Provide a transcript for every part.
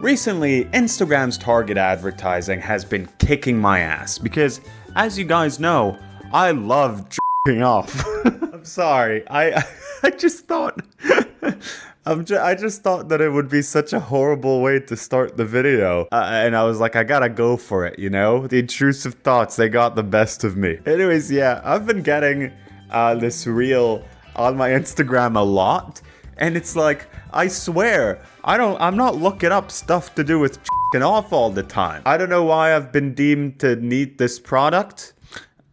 Recently, Instagram's target advertising has been kicking my ass because, as you guys know, I love jerking off. I'm sorry, I just thought, I just thought that it would be such a horrible way to start the video, and I was like, I gotta go for it, you know? The intrusive thoughts, they got the best of me. Anyways, yeah, I've been getting this reel on my Instagram a lot. And it's like, I swear, I'm not looking up stuff to do with jerking off all the time. I don't know why I've been deemed to need this product,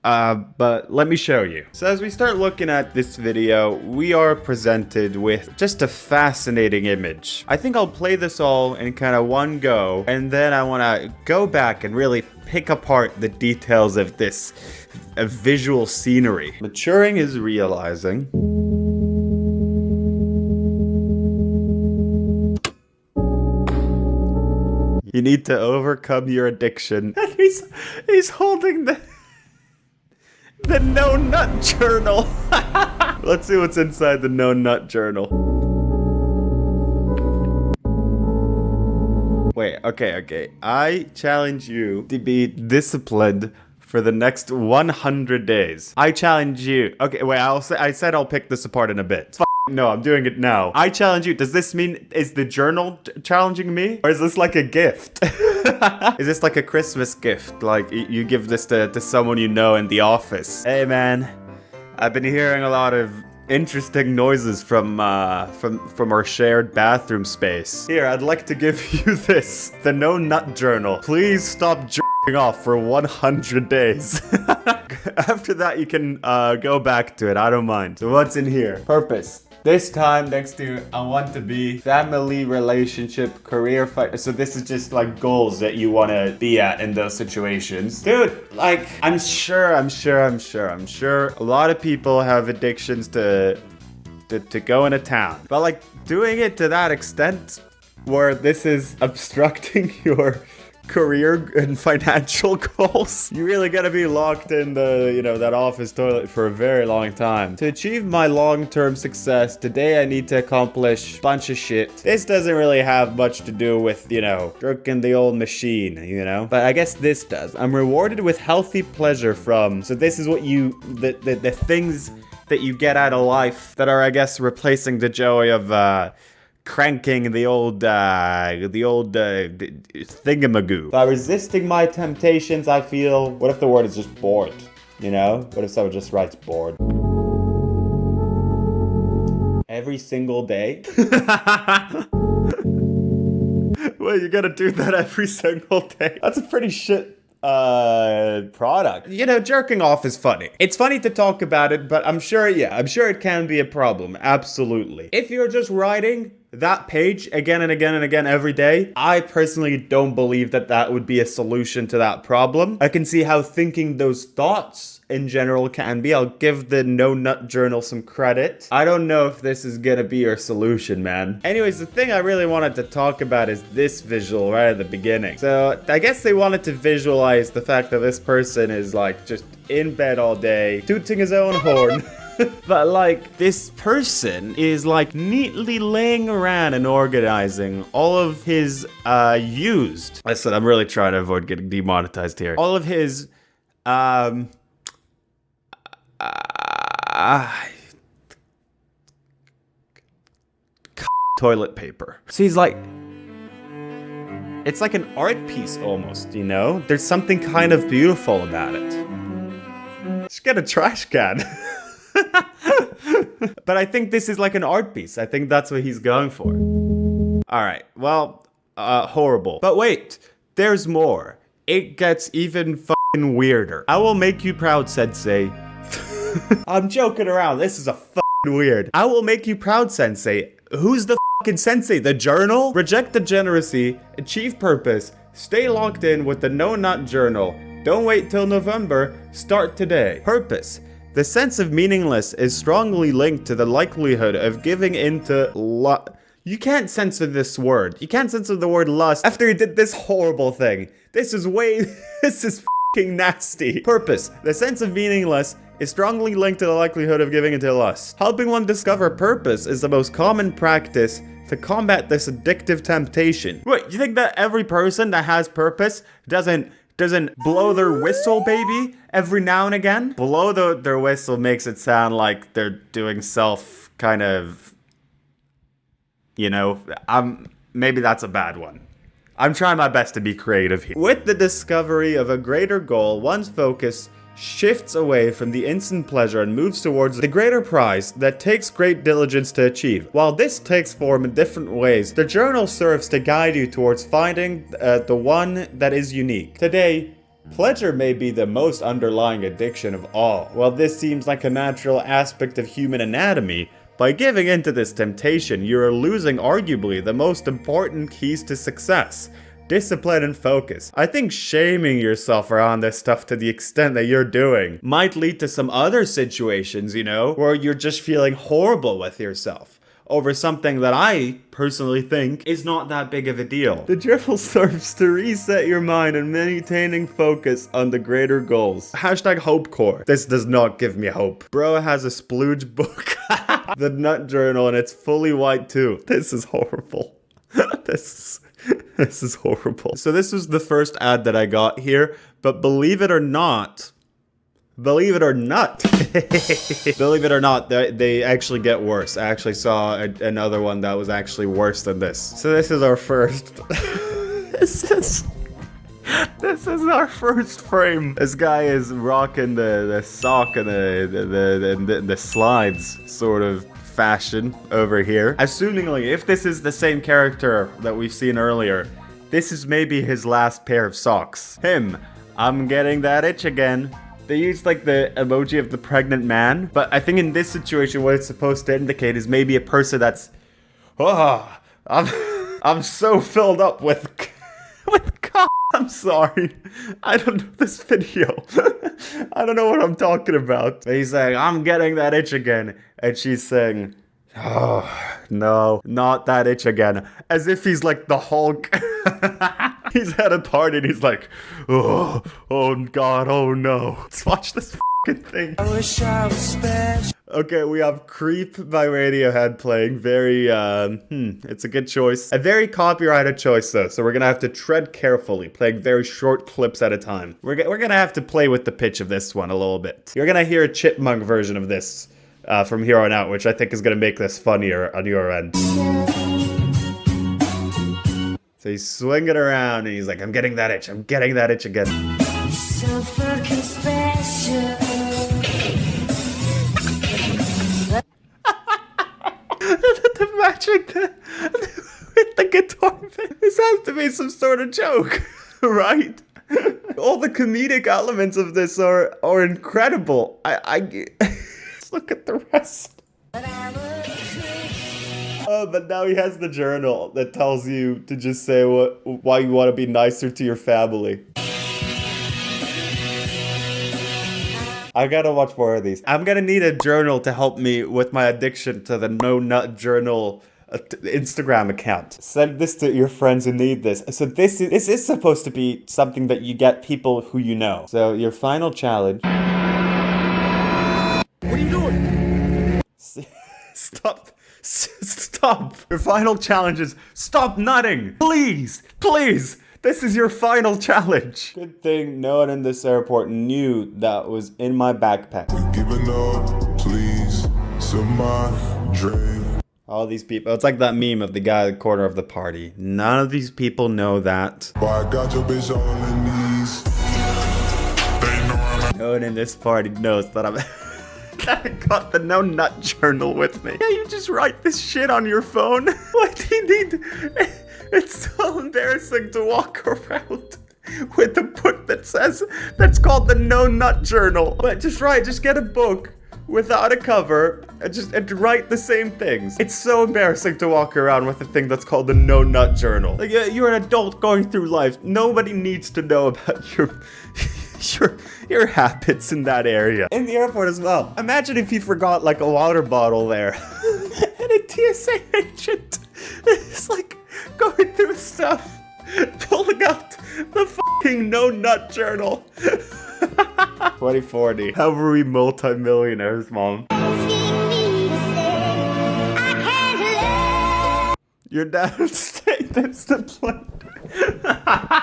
but let me show you. So as we start looking at this video, we are presented with just a fascinating image. I think I'll play this all in kind of one go, and then I want to go back and really pick apart the details of this visual scenery. Maturing is realizing. You need to overcome your addiction. And he's holding the No Nut Journal. Let's see what's inside the No Nut Journal. Wait, okay. I challenge you to be disciplined for the next 100 days. I challenge you. Okay, wait, I said I'll pick this apart in a bit. No, I'm doing it now. I challenge you. Does this mean, is the journal challenging me? Or is this like a gift? Is this like a Christmas gift? Like, you give this to someone you know in the office. Hey man, I've been hearing a lot of interesting noises from our shared bathroom space. Here, I'd like to give you this. The No Nut Journal. Please stop jerking off for 100 days. After that, you can go back to it. I don't mind. So what's in here? Purpose. This time next to I want to be family, relationship, career fight. So this is just like goals that you want to be at in those situations. Dude, like I'm sure a lot of people have addictions to go into town. But like doing it to that extent where this is obstructing your career and financial goals, you really gotta be locked in the, that office toilet for a very long time. To achieve my long-term success, today I need to accomplish a bunch of shit. This doesn't really have much to do with, jerking the old machine, But I guess this does. I'm rewarded with healthy pleasure from, so this is what the things that you get out of life that are, I guess, replacing the joy of, cranking the old thingamagoo. By resisting my temptations, I feel... What if the word is just bored? What if someone just writes bored? Every single day? Well, you gotta do that every single day. That's a pretty shit product. Jerking off is funny. It's funny to talk about it, but I'm sure it can be a problem. Absolutely. If you're just writing that page again and again and again every day, I personally don't believe that would be a solution to that problem. I can see how thinking those thoughts in general can be. I'll give the No Nut Journal some credit. I don't know if this is gonna be your solution, man. Anyways, the thing I really wanted to talk about is this visual right at the beginning. So I guess they wanted to visualize the fact that this person is like just in bed all day, tooting his own horn. But like, this person is like neatly laying around and organizing all of his used. Listen, I'm really trying to avoid getting demonetized here. All of his toilet paper. So he's like, it's like an art piece almost, There's something kind of beautiful about it. Just get a trash can. But I think this is like an art piece. I think that's what he's going for. Alright, well, horrible. But wait, there's more. It gets even fucking weirder. I will make you proud, Sensei. I'm joking around. This is a fucking weird. I will make you proud, Sensei. Who's the fucking Sensei? The journal? Reject degeneracy, achieve purpose, stay locked in with the No Nut Journal. Don't wait till November, start today. Purpose. The sense of meaningless is strongly linked to the likelihood of giving into You can't censor this word. You can't censor the word lust after he did this horrible thing. This is fucking nasty. Purpose. The sense of meaningless is strongly linked to the likelihood of giving into lust. Helping one discover purpose is the most common practice to combat this addictive temptation. Wait, you think that every person that has purpose doesn't blow their whistle, baby, every now and again? Blow their whistle makes it sound like they're doing self kind of, you know, maybe that's a bad one. I'm trying my best to be creative here. With the discovery of a greater goal, one's focus shifts away from the instant pleasure and moves towards the greater prize that takes great diligence to achieve. While this takes form in different ways, the journal serves to guide you towards finding the one that is unique. Today, pleasure may be the most underlying addiction of all. While this seems like a natural aspect of human anatomy, by giving into this temptation, you are losing arguably the most important keys to success: discipline and focus. I think shaming yourself around this stuff to the extent that you're doing might lead to some other situations, you know, where you're just feeling horrible with yourself over something that I personally think is not that big of a deal. The journal serves to reset your mind and maintaining focus on the greater goals. Hashtag hopecore. This does not give me hope. Bro has a splooge book. The Nut Journal, and it's fully white too. This is horrible. This is horrible. So this was the first ad that I got here, but believe it or not, believe it or not, they actually get worse. I actually saw another one that was actually worse than this. So this is our first. This is our first frame. This guy is rocking the sock and the slides sort of fashion over here. Assumingly, if this is the same character that we've seen earlier, this is maybe his last pair of socks. Him, I'm getting that itch again. They used like the emoji of the pregnant man, but I think in this situation what it's supposed to indicate is maybe a person that's, oh, I'm so filled up with cock. I'm sorry. I don't know this video. I don't know what I'm talking about. He's saying, I'm getting that itch again. And she's saying, oh, no, not that itch again. As if he's like the Hulk. He's at a party and he's like, oh God, oh no. Let's watch this fucking thing. I wish I was special. Okay, we have Creep by Radiohead playing. Very, it's a good choice. A very copyrighted choice though, so we're gonna have to tread carefully, playing very short clips at a time. We're gonna have to play with the pitch of this one a little bit. You're gonna hear a chipmunk version of this from here on out, which I think is gonna make this funnier on your end. So he's swinging around and he's like, I'm getting that itch again. So fucking special. The magic with the guitar bit. This has to be some sort of joke, right? All the comedic elements of this are incredible. Let's look at the rest. Oh, but now he has the journal that tells you to just say why you want to be nicer to your family. I gotta watch more of these. I'm gonna need a journal to help me with my addiction to the No Nut Journal Instagram account. Send this to your friends who need this. So this is supposed to be something that you get people who you know. So your final challenge. What are you doing? Stop. Stop. Your final challenge is stop nutting. Please. Please. This is your final challenge. Good thing no one in this airport knew that was in my backpack. Giving up, please, my dream. All these people, it's like that meme of the guy at the corner of the party. None of these people know that. I got your bitch on her knees. No one in this party knows that I got the No Nut Journal with me. Yeah, you just write this shit on your phone. What do you need? It's so embarrassing to walk around with a book that's called the No Nut Journal. But just get a book without a cover and write the same things. It's so embarrassing to walk around with a thing that's called the No Nut Journal. Like, you're an adult going through life. Nobody needs to know about your habits in that area. In the airport as well. Imagine if you forgot like a water bottle there. And a TSA agent is like going through stuff, pulling out the fucking No Nut Journal. 2040. How were we multi-millionaires, Mom? Your dad would stay disciplined.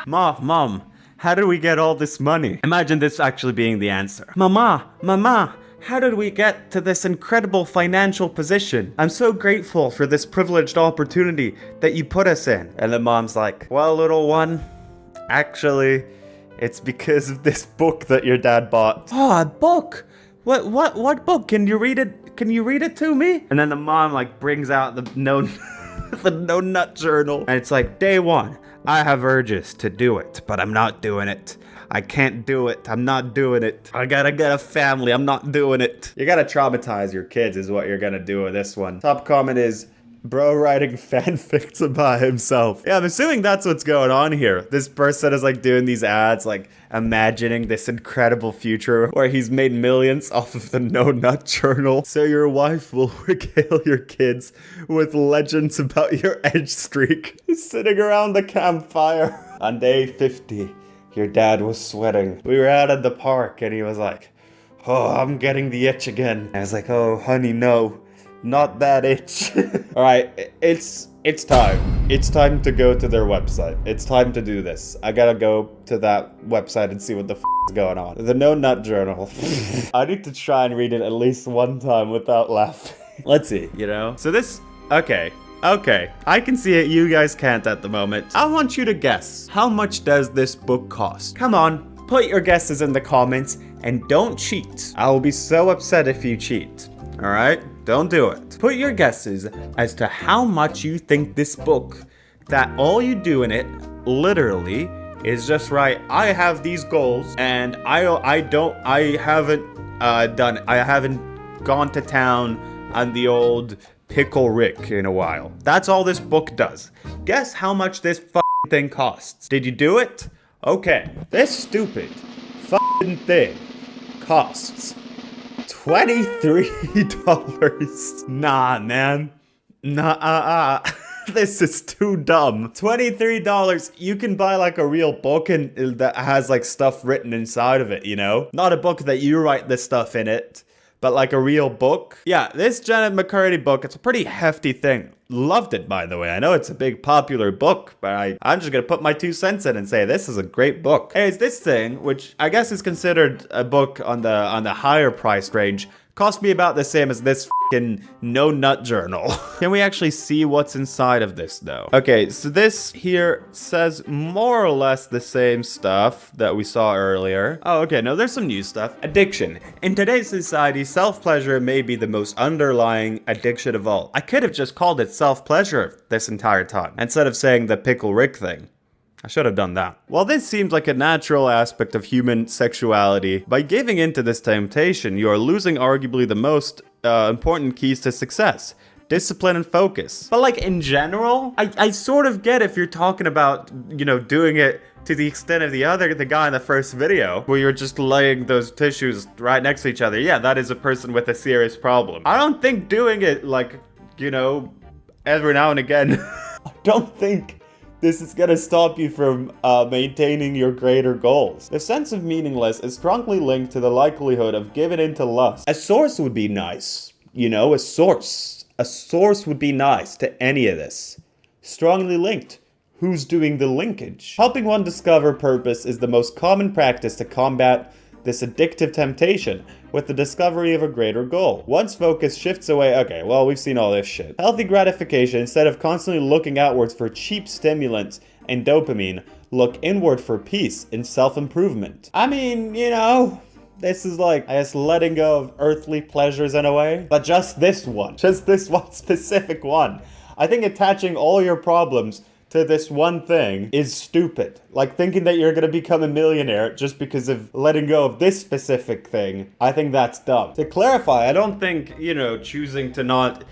Mom, how did we get all this money? Imagine this actually being the answer. Mama, how did we get to this incredible financial position? I'm so grateful for this privileged opportunity that you put us in. And the mom's like, well, little one, actually, it's because of this book that your dad bought. Oh, a book? What book? Can you read it? Can you read it to me? And then the mom like brings out the the no nut journal. And it's like, day one, I have urges to do it, but I'm not doing it. I can't do it. I'm not doing it. I gotta get a family. I'm not doing it. You gotta traumatize your kids is what you're gonna do with this one. Top comment is, bro writing fanfics about himself. Yeah, I'm assuming that's what's going on here. This person is like doing these ads, like imagining this incredible future where he's made millions off of the No Nut Journal. So your wife will regale your kids with legends about your edge streak. Sitting around the campfire. On day 50, your dad was sweating. We were out at the park and he was like, oh, I'm getting the itch again. I was like, oh, honey, no. Not that itch. All right, it's time. It's time to go to their website. It's time to do this. I gotta go to that website and see what the is going on. The No Nut Journal. I need to try and read it at least one time without laughing. Let's see, you know? So this, okay. I can see it, you guys can't at the moment. I want you to guess, how much does this book cost? Come on, put your guesses in the comments and don't cheat. I will be so upset if you cheat, all right? Don't do it. Put your guesses as to how much you think this book, that all you do in it, literally, is just write, I have these goals, and I haven't gone to town on the old Pickle Rick in a while. That's all this book does. Guess how much this thing costs. Did you do it? Okay. This stupid thing costs $23. Nah, man. Nah, this is too dumb. $23, you can buy like a real book and that has like stuff written inside of it, you know? Not a book that you write the stuff in it, but like a real book. Yeah, this Janet McCurdy book, it's a pretty hefty thing. Loved it, by the way. I know it's a big popular book, but I'm just gonna put my 2 cents in and say this is a great book. Anyways, this thing, which I guess is considered a book on the higher price range, cost me about the same as this No Nut Journal. Can we actually see what's inside of this though? Okay, so this here says more or less the same stuff that we saw earlier. Oh, okay, no, there's some new stuff. Addiction. In today's society, self-pleasure may be the most underlying addiction of all. I could have just called it self-pleasure this entire time, instead of saying the Pickle Rick thing. I should have done that. While this seems like a natural aspect of human sexuality, by giving into this temptation, you are losing arguably the most important keys to success. Discipline and focus. But like in general, I sort of get if you're talking about, you know, doing it to the extent of the guy in the first video, where you're just laying those tissues right next to each other. Yeah, that is a person with a serious problem. I don't think doing it like, you know, every now and again, I don't think this is gonna stop you from maintaining your greater goals. The sense of meaningless is strongly linked to the likelihood of giving in to lust. A source would be nice. You know, a source. A source would be nice to any of this. Strongly linked. Who's doing the linkage? Helping one discover purpose is the most common practice to combat this addictive temptation with the discovery of a greater goal. Once focus shifts away, okay, well, we've seen all this shit. Healthy gratification, instead of constantly looking outwards for cheap stimulants and dopamine, look inward for peace and self-improvement. I mean, you know, this is like, I guess, letting go of earthly pleasures in a way, but just this one specific one. I think attaching all your problems to this one thing is stupid. Like thinking that you're gonna become a millionaire just because of letting go of this specific thing, I think that's dumb. To clarify, I don't think, you know, choosing to not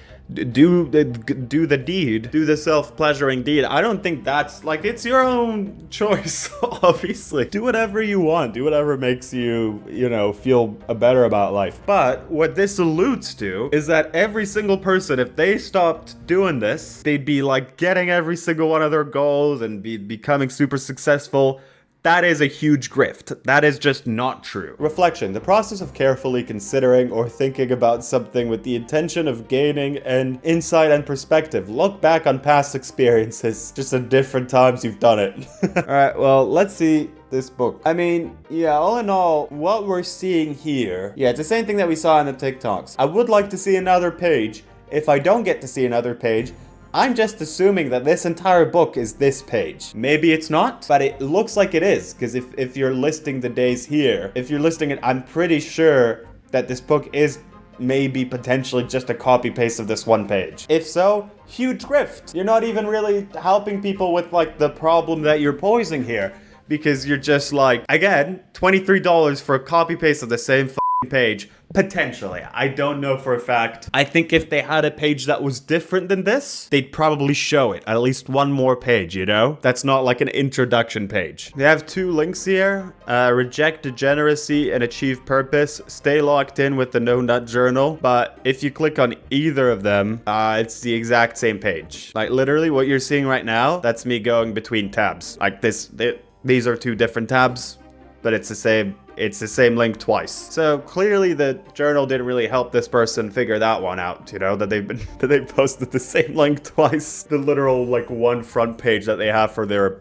do the self-pleasuring deed, I don't think that's, like, it's your own choice, obviously. Do whatever you want. Do whatever makes you, you know, feel better about life. But what this alludes to is that every single person, if they stopped doing this, they'd be, like, getting every single one of their goals and be becoming super successful that is a huge grift. That is just not true. Reflection, the process of carefully considering or thinking about something with the intention of gaining an insight and perspective. Look back on past experiences, just at different times you've done it. Alright, well, let's see this book. I mean, yeah, all in all, what we're seeing here, yeah, it's the same thing that we saw in the TikToks. I would like to see another page. If I don't get to see another page, I'm just assuming that this entire book is this page. Maybe it's not, but it looks like it is, because if you're listing the days here, if you're listing it, I'm pretty sure that this book is maybe potentially just a copy-paste of this one page. If so, huge grift. You're not even really helping people with, like, the problem that you're posing here, because you're just like, again, $23 for a copy-paste of the same page. Potentially. I don't know for a fact. I think if they had a page that was different than this, they'd probably show it. At least one more page, you know? That's not like an introduction page. They have two links here. Reject degeneracy and achieve purpose. Stay locked in with the No Nut Journal. But if you click on either of them, it's the exact same page. Like literally what you're seeing right now, that's me going between tabs. Like these are two different tabs, but it's the same link twice. So clearly the journal didn't really help this person figure that one out, you know, that they posted the same link twice. The literal like one front page that they have for their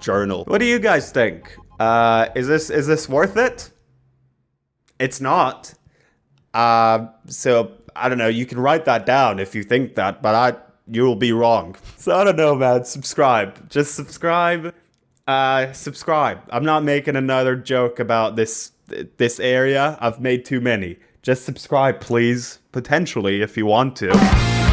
journal. What do you guys think? Is this worth it? It's not. So I don't know, you can write that down if you think that, but you'll be wrong. So I don't know, man. Subscribe. Just subscribe. Subscribe. I'm not making another joke about this area. I've made too many. Just subscribe, please. Potentially, if you want to.